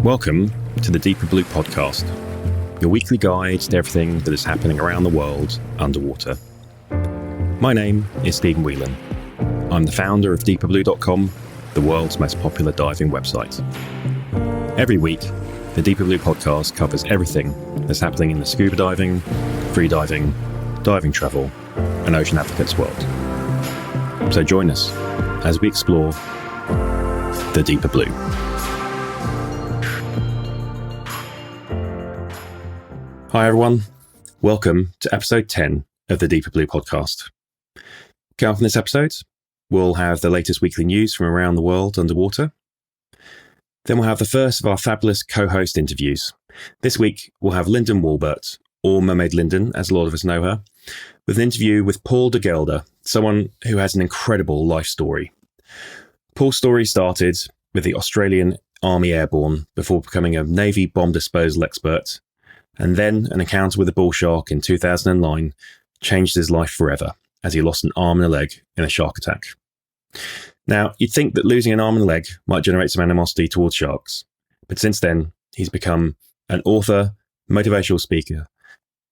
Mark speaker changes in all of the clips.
Speaker 1: Welcome to the Deeper Blue podcast, your weekly guide to everything that is happening around the world underwater. My name is Stephen Whelan. I'm the founder of DeeperBlue.com, the world's most popular diving website. Every week, the Deeper Blue podcast covers everything that's happening in the scuba diving, freediving, diving travel, and ocean advocates world. So join us as we explore the Deeper Blue. Hi everyone, welcome to episode 10 of the Deeper Blue podcast. Coming up in this episode, we'll have the latest weekly news from around the world underwater. Then we'll have the first of our fabulous co-host interviews. This week, we'll have Linden Wolbert, or Mermaid Linden, as a lot of us know her, with an interview with Paul De Gelder, someone who has an incredible life story. Paul's story started with the Australian Army Airborne before becoming a Navy bomb disposal expert, and then an encounter with a bull shark in 2009 changed his life forever as he lost an arm and a leg in a shark attack. Now, you'd think that losing an arm and a leg might generate some animosity towards sharks, but since then, he's become an author, motivational speaker,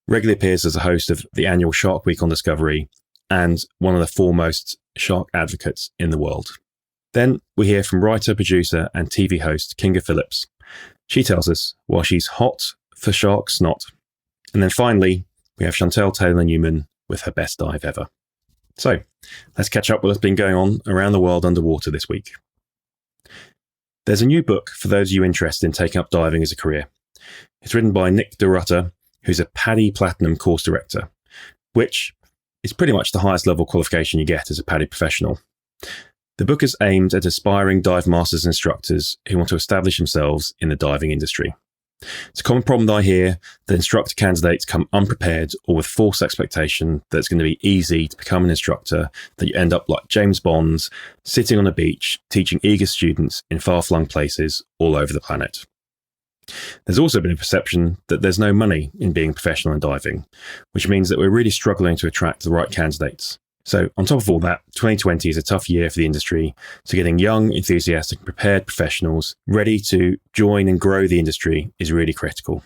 Speaker 1: regularly appears as a host of the annual Shark Week on Discovery, and one of the foremost shark advocates in the world. Then we hear from writer, producer, and TV host Kinga Philipps. She tells us why she's hot for shark snot. And then finally, we have Chantelle Taylor Newman with her best dive ever. So let's catch up with what's been going on around the world underwater this week. There's a new book for those of you interested in taking up diving as a career. It's written by Nick DeRutter, who's a PADI Platinum course director, which is pretty much the highest level qualification you get as a PADI professional. The book is aimed at aspiring dive masters and instructors who want to establish themselves in the diving industry. It's a common problem that I hear that instructor candidates come unprepared or with false expectation that it's going to be easy to become an instructor, that you end up like James Bond, sitting on a beach, teaching eager students in far-flung places all over the planet. There's also been a perception that there's no money in being professional in diving, which means that we're really struggling to attract the right candidates. So on top of all that, 2020 is a tough year for the industry, so getting young, enthusiastic, prepared professionals ready to join and grow the industry is really critical.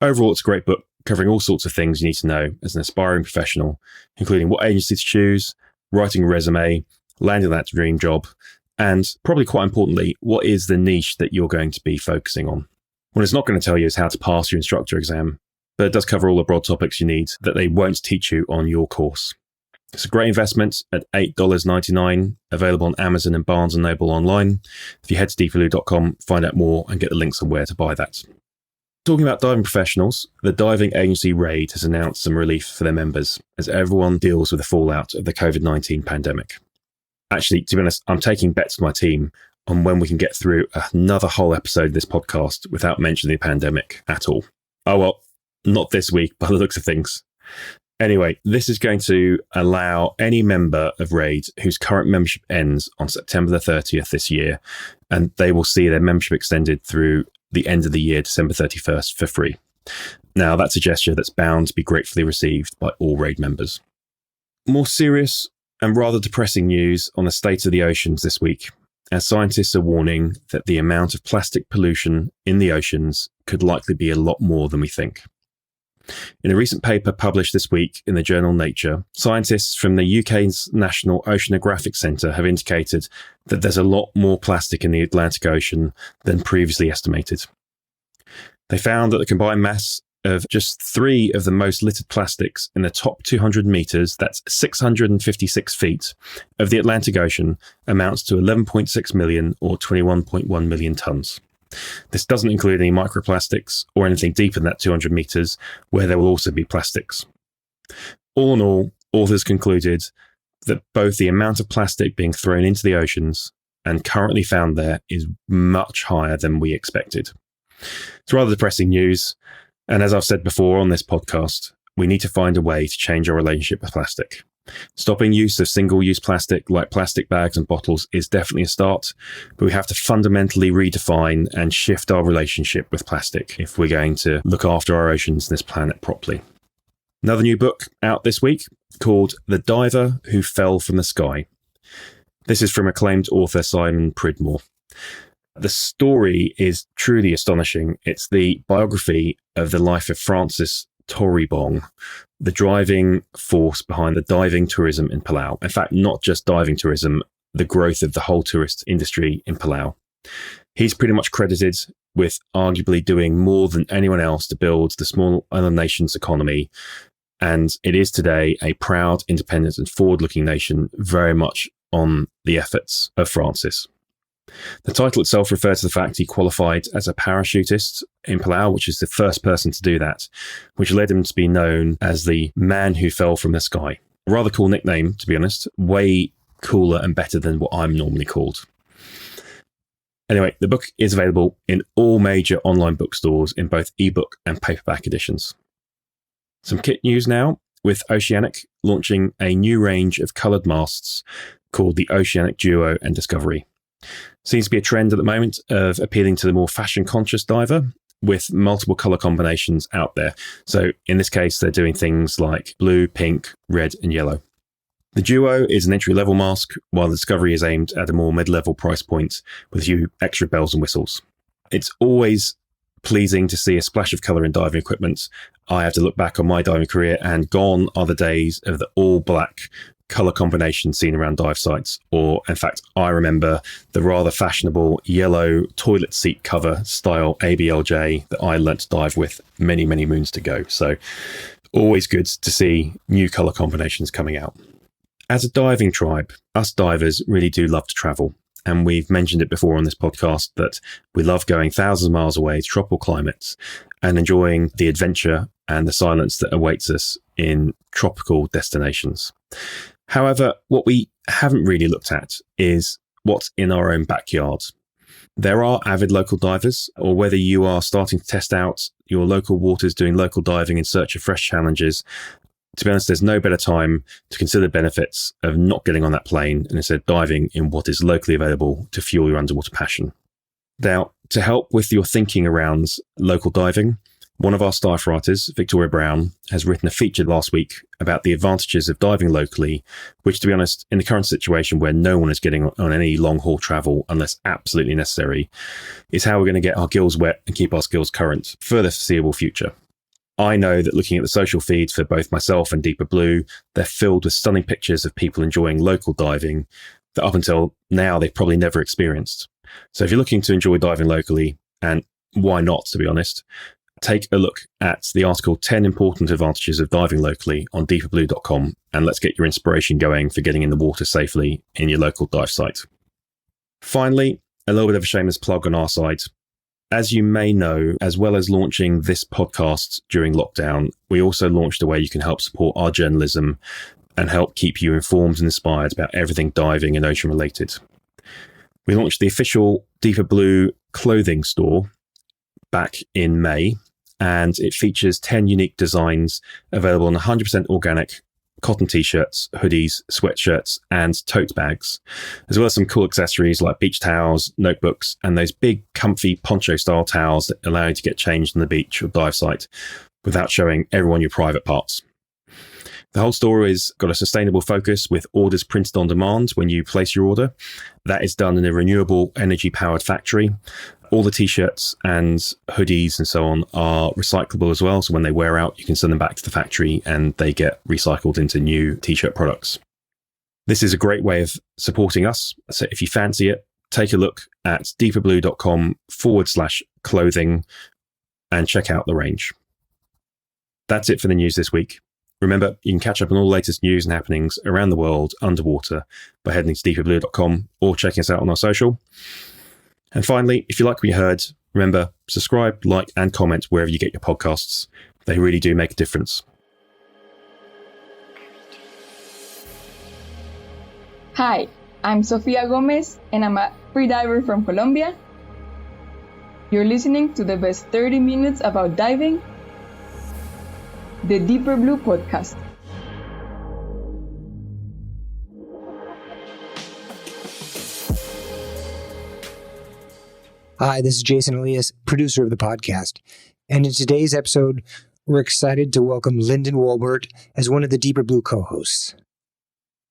Speaker 1: Overall, it's a great book covering all sorts of things you need to know as an aspiring professional, including what agency to choose, writing a resume, landing that dream job, and probably quite importantly, what is the niche that you're going to be focusing on. What it's not going to tell you is how to pass your instructor exam, but it does cover all the broad topics you need that they won't teach you on your course. It's a great investment at $8.99, available on Amazon and Barnes & Noble online. If you head to DeeperBlue.com, find out more and get the links on where to buy that. Talking about diving professionals, the diving agency RAID has announced some relief for their members as everyone deals with the fallout of the COVID-19 pandemic. Actually, to be honest, I'm taking bets with my team on when we can get through another whole episode of this podcast without mentioning the pandemic at all. Oh well, not this week by the looks of things. Anyway, this is going to allow any member of RAID whose current membership ends on September the 30th this year, and they will see their membership extended through the end of the year, December 31st, for free. Now, that's a gesture that's bound to be gratefully received by all RAID members. More serious and rather depressing news on the state of the oceans this week, as scientists are warning that the amount of plastic pollution in the oceans could likely be a lot more than we think. In a recent paper published this week in the journal Nature, scientists from the UK's National Oceanographic Centre have indicated that there's a lot more plastic in the Atlantic Ocean than previously estimated. They found that the combined mass of just 3 of the most littered plastics in the top 200 metres, that's 656 feet, of the Atlantic Ocean amounts to 11.6 million or 21.1 million tonnes. This doesn't include any microplastics or anything deeper than that 200 metres, where there will also be plastics. All in all, authors concluded that both the amount of plastic being thrown into the oceans and currently found there is much higher than we expected. It's rather depressing news, and as I've said before on this podcast, we need to find a way to change our relationship with plastic. Stopping use of single-use plastic like plastic bags and bottles is definitely a start, but we have to fundamentally redefine and shift our relationship with plastic if we're going to look after our oceans and this planet properly. Another new book out this week called The Diver Who Fell from the Sky. This is from acclaimed author Simon Pridmore. The story is truly astonishing. It's the biography of the life of Francis Toribong, the driving force behind the diving tourism in Palau. In fact, not just diving tourism, the growth of the whole tourist industry in Palau. He's pretty much credited with arguably doing more than anyone else to build the small island nation's economy. And it is today a proud, independent and forward-looking nation, very much on the efforts of Francis. The title itself refers to the fact he qualified as a parachutist in Palau, which is the first person to do that, which led him to be known as the man who fell from the sky. A rather cool nickname, to be honest, way cooler and better than what I'm normally called. Anyway, the book is available in all major online bookstores in both ebook and paperback editions. Some kit news now, with Oceanic launching a new range of coloured masts called the Oceanic Duo and Discovery. Seems to be a trend at the moment of appealing to the more fashion-conscious diver with multiple colour combinations out there. So in this case, they're doing things like blue, pink, red and yellow. The Duo is an entry-level mask, while the Discovery is aimed at a more mid-level price point with a few extra bells and whistles. It's always pleasing to see a splash of colour in diving equipment. I have to look back on my diving career, and gone are the days of the all-black colour combination seen around dive sites, or in fact I remember the rather fashionable yellow toilet seat cover style ABLJ that I learnt to dive with many moons ago. So always good to see new colour combinations coming out. As a diving tribe, us divers really do love to travel, and we've mentioned it before on this podcast that we love going thousands of miles away to tropical climates and enjoying the adventure and the silence that awaits us in tropical destinations. However, what we haven't really looked at is what's in our own backyard. There are avid local divers, or whether you are starting to test out your local waters doing local diving in search of fresh challenges, to be honest, there's no better time to consider the benefits of not getting on that plane and instead diving in what is locally available to fuel your underwater passion. Now, to help with your thinking around local diving, one of our staff writers, Victoria Brown, has written a feature last week about the advantages of diving locally, which, to be honest, in the current situation where no one is getting on any long-haul travel unless absolutely necessary, is how we're going to get our gills wet and keep our skills current for the foreseeable future. I know that looking at the social feeds for both myself and Deeper Blue, they're filled with stunning pictures of people enjoying local diving that up until now they've probably never experienced. So if you're looking to enjoy diving locally, and why not, to be honest, take a look at the article 10 Important Advantages of Diving Locally on DeeperBlue.com, and let's get your inspiration going for getting in the water safely in your local dive site. Finally, a little bit of a shameless plug on our side. As you may know, as well as launching this podcast during lockdown, we also launched a way you can help support our journalism and help keep you informed and inspired about everything diving and ocean related. We launched the official Deeper Blue clothing store back in May, and it features 10 unique designs available in 100% organic cotton t-shirts, hoodies, sweatshirts, and tote bags, as well as some cool accessories like beach towels, notebooks, and those big comfy poncho-style towels that allow you to get changed on the beach or dive site without showing everyone your private parts. The whole store has got a sustainable focus with orders printed on demand when you place your order. That is done in a renewable energy-powered factory. All the t-shirts and hoodies and so on are recyclable as well. So when they wear out, you can send them back to the factory and they get recycled into new t-shirt products. This is a great way of supporting us. So if you fancy it, take a look at DeeperBlue.com/clothing and check out the range. That's it for the news this week. Remember, you can catch up on all the latest news and happenings around the world underwater by heading to DeeperBlue.com or checking us out on our social. And finally, if you like what you heard, remember, subscribe, like, and comment wherever you get your podcasts. They really do make a difference.
Speaker 2: Hi, I'm Sofia Gomez, and I'm a freediver from Colombia. You're listening to the best 30 minutes about diving, the Deeper Blue podcast.
Speaker 3: Hi, this is Jason Elias, producer of the podcast. And in today's episode, we're excited to welcome Linden Wolbert as one of the Deeper Blue co-hosts.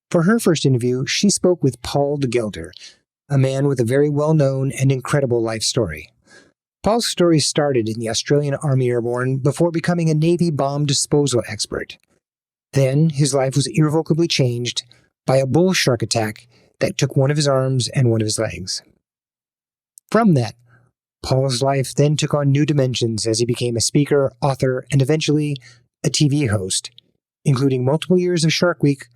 Speaker 3: For her first interview, she spoke with Paul De Gelder, a man with a very well-known and incredible life story. Paul's story started in the Australian Army Airborne before becoming a Navy bomb disposal expert. Then, his life was irrevocably changed by a bull shark attack that took one of his arms and one of his legs. From that, Paul's life then took on new dimensions as he became a speaker, author, and eventually a TV host, including multiple years of Shark Week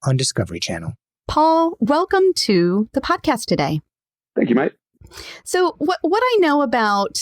Speaker 3: on Discovery Channel.
Speaker 4: Paul, welcome to the podcast today.
Speaker 5: Thank you, mate.
Speaker 4: So what I know about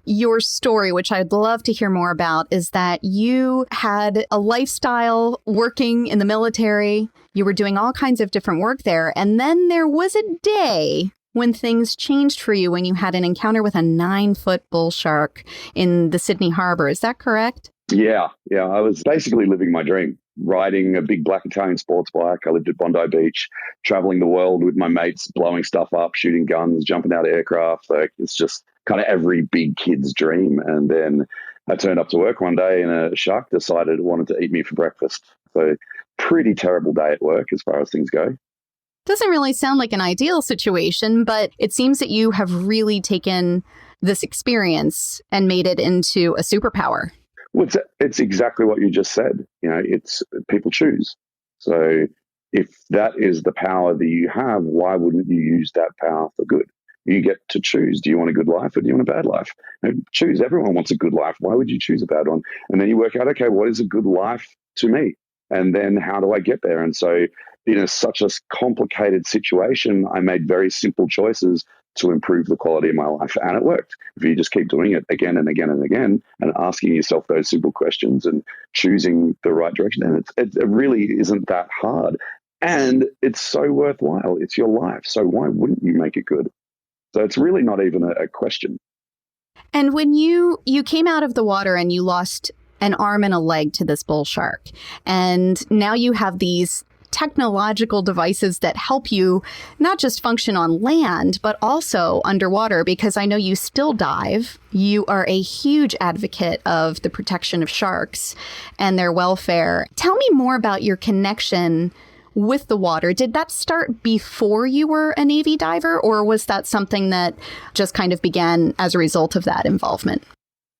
Speaker 4: your story, which I'd love to hear more about, is that you had a lifestyle working in the military. You were doing all kinds of different work there. And then there was a day when things changed for you when you had an encounter with a 9-foot bull shark in the Sydney Harbor. Is that correct?
Speaker 5: Yeah. I was basically living my dream, riding a big black Italian sports bike. I lived at Bondi Beach, traveling the world with my mates, blowing stuff up, shooting guns, jumping out of aircraft. Like, it's just kind of every big kid's dream. And then I turned up to work one day and a shark decided it wanted to eat me for breakfast. So pretty terrible day at work as far as things go.
Speaker 4: Doesn't really sound like an ideal situation, but it seems that you have really taken this experience and made it into a superpower.
Speaker 5: Well, it's exactly what you just said. It's people choose. So if that is the power that you have, why wouldn't you use that power for good? You get to choose. Do you want a good life or do you want a bad life? Choose. Everyone wants a good life. Why would you choose a bad one? And then you work out, okay, what is a good life to me? And then how do I get there? And so in such a complicated situation, I made very simple choices to improve the quality of my life. And it worked. If you just keep doing it again and again and again and asking yourself those simple questions and choosing the right direction, and it really isn't that hard. And it's so worthwhile. It's your life. So why wouldn't you make it good? So it's really not even a question.
Speaker 4: And when you came out of the water and you lost an arm and a leg to this bull shark, and now you have these technological devices that help you not just function on land, but also underwater, because I know you still dive. You are a huge advocate of the protection of sharks and their welfare. Tell me more about your connection with the water. Did that start before you were a Navy diver, or was that something that just kind of began as a result of that involvement?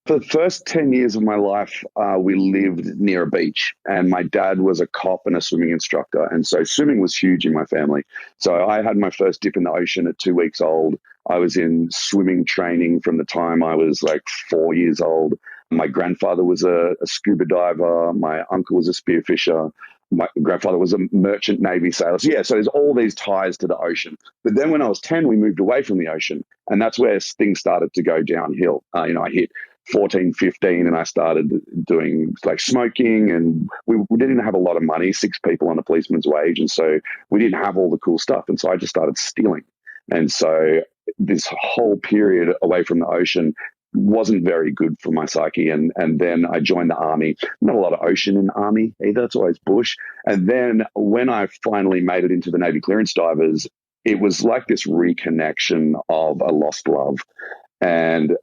Speaker 5: For the first 10 years of my life, we lived near a beach, and my dad was a cop and a swimming instructor. And so swimming was huge in my family. So I had my first dip in the ocean at 2 weeks old. I was in swimming training from the time I was like 4 years old. My grandfather was a scuba diver. My uncle was a spearfisher. My grandfather was a merchant Navy sailor. So there's all these ties to the ocean. But then when I was 10, we moved away from the ocean. And that's where things started to go downhill. I hit 14, 15, and I started doing like smoking, and we didn't have a lot of money, 6 people on a policeman's wage. And so we didn't have all the cool stuff. And so I just started stealing. And so this whole period away from the ocean wasn't very good for my psyche. And then I joined the Army. Not a lot of ocean in the Army either. It's always bush. And then when I finally made it into the Navy clearance divers, it was like this reconnection of a lost love. And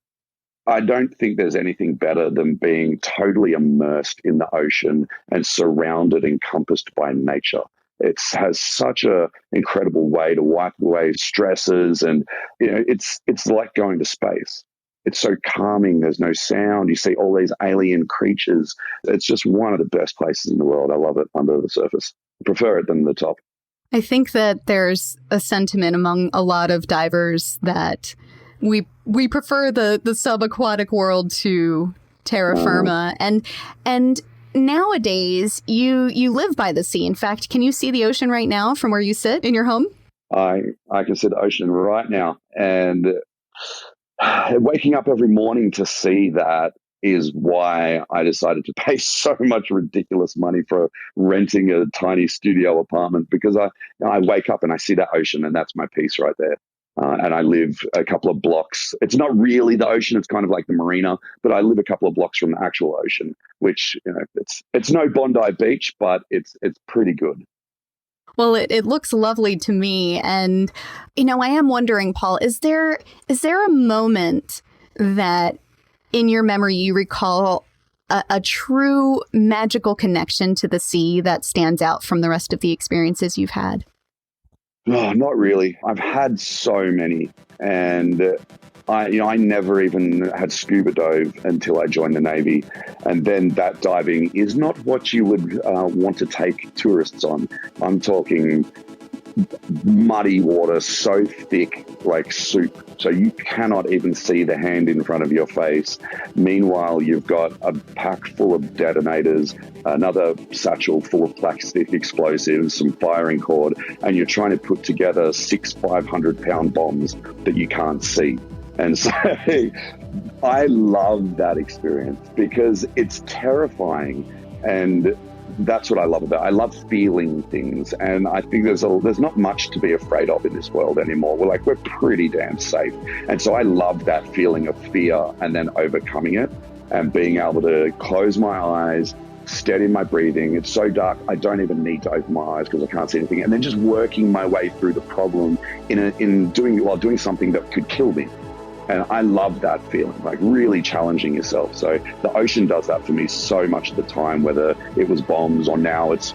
Speaker 5: I don't think there's anything better than being totally immersed in the ocean and surrounded, encompassed by nature. It has such an incredible way to wipe away stresses, and it's like going to space. It's so calming. There's no sound. You see all these alien creatures. It's just one of the best places in the world. I love it under the surface. I prefer it than the top.
Speaker 4: I think that there's a sentiment among a lot of divers that we prefer the subaquatic world to terra firma, and nowadays you live by the sea. In fact, can you see the ocean right now from where you sit in your home?
Speaker 5: I can see the ocean right now, and waking up every morning to see that is why I decided to pay so much ridiculous money for renting a tiny studio apartment, because I wake up and I see that ocean, and that's my peace right there. And I live a couple of blocks. It's not really the ocean. It's kind of like the marina, but I live a couple of blocks from the actual ocean, which, it's no Bondi Beach, but it's pretty good.
Speaker 4: Well, it looks lovely to me. And, I am wondering, Paul, is there a moment that in your memory you recall a true magical connection to the sea that stands out from the rest of the experiences you've had?
Speaker 5: Oh, not really. I've had so many. And I never even had scuba dove until I joined the Navy. And then that diving is not what you would want to take tourists on. I'm talking muddy water, so thick like soup, so you cannot even see the hand in front of your face. Meanwhile, you've got a pack full of detonators, another satchel full of plastic explosives, some firing cord, and you're trying to put together 6 500-pound bombs that you can't see. And so I love that experience because it's terrifying, and that's what I love about it. I love feeling things, and I think there's not much to be afraid of in this world anymore. We're pretty damn safe, and so I love that feeling of fear and then overcoming it and being able to close my eyes, steady my breathing. It's so dark I don't even need to open my eyes because I can't see anything, and then just working my way through the problem while doing something that could kill me. And I love that feeling, like really challenging yourself. So the ocean does that for me so much of the time, whether it was bombs or now it's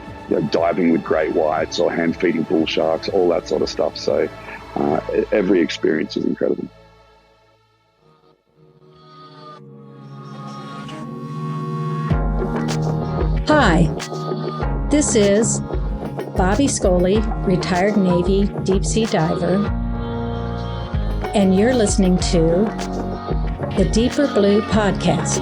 Speaker 5: diving with great whites or hand feeding bull sharks, all that sort of stuff. So every experience is incredible.
Speaker 6: Hi, this is Bobby Scully, retired Navy deep sea diver, and you're listening to the Deeper Blue podcast.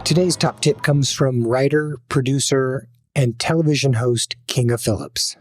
Speaker 3: Today's top tip comes from writer, producer, and television host Kinga Philipps.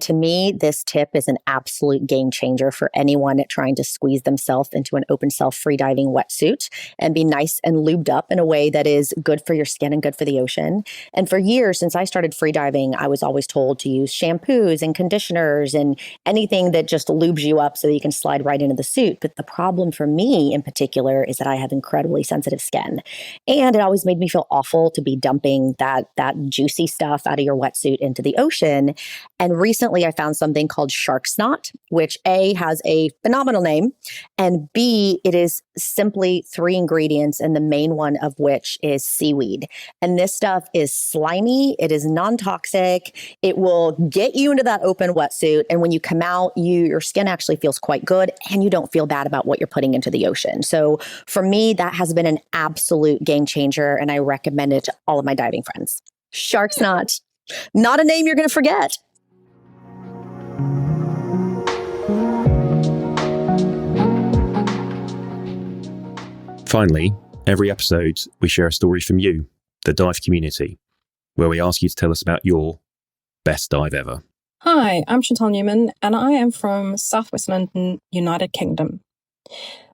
Speaker 7: To me, this tip is an absolute game changer for anyone trying to squeeze themselves into an open cell freediving wetsuit and be nice and lubed up in a way that is good for your skin and good for the ocean. And for years, since I started freediving, I was always told to use shampoos and conditioners and anything that just lubes you up so that you can slide right into the suit. But the problem for me in particular is that I have incredibly sensitive skin. And it always made me feel awful to be dumping that juicy stuff out of your wetsuit into the ocean. And recently I found something called shark snot, which A, has a phenomenal name, and B, it is simply 3 ingredients, and the main one of which is seaweed. And this stuff is slimy. It is non-toxic. It will get you into that open wetsuit. And when you come out, your skin actually feels quite good, and you don't feel bad about what you're putting into the ocean. So for me, that has been an absolute game changer, and I recommend it to all of my diving friends. Shark snot, not a name you're going to forget.
Speaker 1: Finally, every episode, we share a story from you, the dive community, where we ask you to tell us about your best dive ever.
Speaker 8: Hi, I'm Chantelle Newman, and I am from Southwest London, United Kingdom.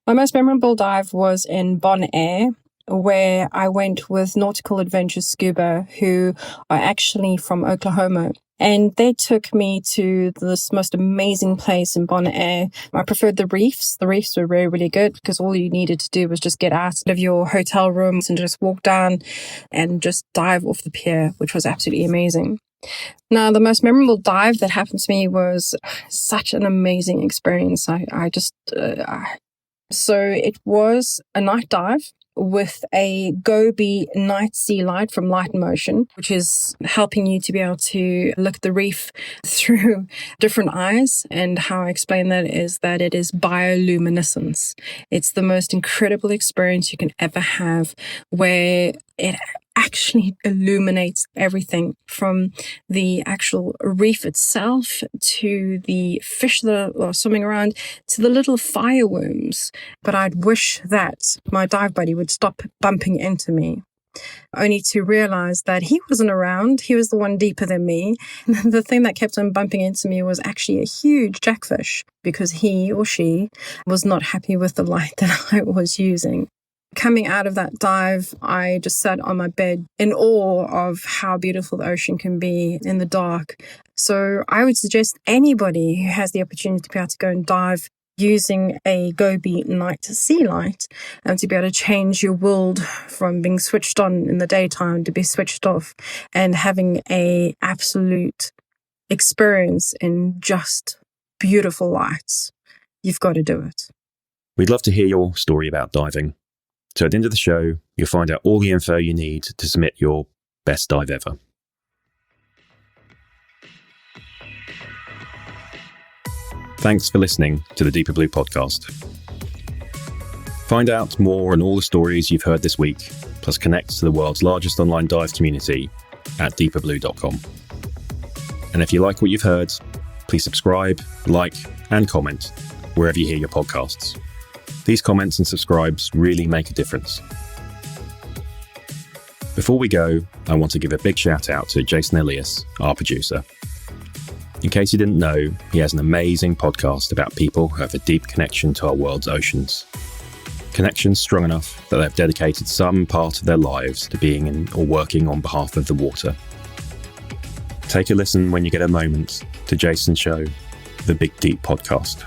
Speaker 8: My most memorable dive was in Bonaire, where I went with Nautical Adventures Scuba, who are actually from Oklahoma. And they took me to this most amazing place in Bonaire. I preferred the reefs. The reefs were really, really good because all you needed to do was just get out of your hotel rooms and just walk down and just dive off the pier, which was absolutely amazing. Now, the most memorable dive that happened to me was such an amazing experience. So it was a night dive with a Gobi night sea light from Light in Motion, which is helping you to be able to look at the reef through different eyes. And how I explain that is that it is bioluminescence. It's the most incredible experience you can ever have, where it actually illuminates everything from the actual reef itself to the fish that are swimming around to the little fireworms. But I'd wish that my dive buddy would stop bumping into me, only to realize that he wasn't around. He was the one deeper than me. The thing that kept on bumping into me was actually a huge jackfish, because he or she was not happy with the light that I was using. Coming out of that dive, I just sat on my bed in awe of how beautiful the ocean can be in the dark. So I would suggest anybody who has the opportunity to be able to go and dive using a Gobi night sea light and to be able to change your world from being switched on in the daytime to be switched off and having a absolute experience in just beautiful lights. You've got to do it.
Speaker 1: We'd love to hear your story about diving. So at the end of the show, you'll find out all the info you need to submit your best dive ever. Thanks for listening to the Deeper Blue podcast. Find out more on all the stories you've heard this week, plus connect to the world's largest online dive community at DeeperBlue.com. And if you like what you've heard, please subscribe, like, and comment wherever you hear your podcasts. These comments and subscribes really make a difference. Before we go, I want to give a big shout out to Jason Elias, our producer. In case you didn't know, he has an amazing podcast about people who have a deep connection to our world's oceans. Connections strong enough that they've dedicated some part of their lives to being in or working on behalf of the water. Take a listen when you get a moment to Jason's show, The Big Deep Podcast.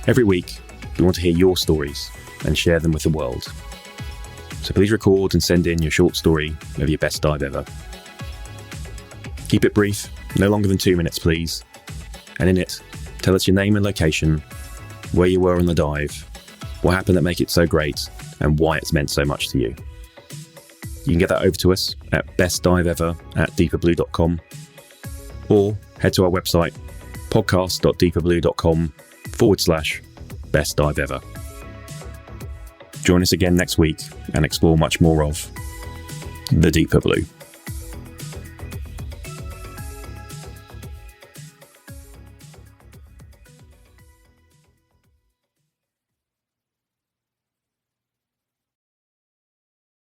Speaker 1: Every week, we want to hear your stories and share them with the world. So please record and send in your short story of your best dive ever. Keep it brief, no longer than 2 minutes, please. And in it, tell us your name and location, where you were on the dive, what happened that made it so great, and why it's meant so much to you. You can get that over to us at bestdiveever@DeeperBlue.com or head to our website, podcast.DeeperBlue.com/bestdiveever. Join us again next week and explore much more of the Deeper Blue.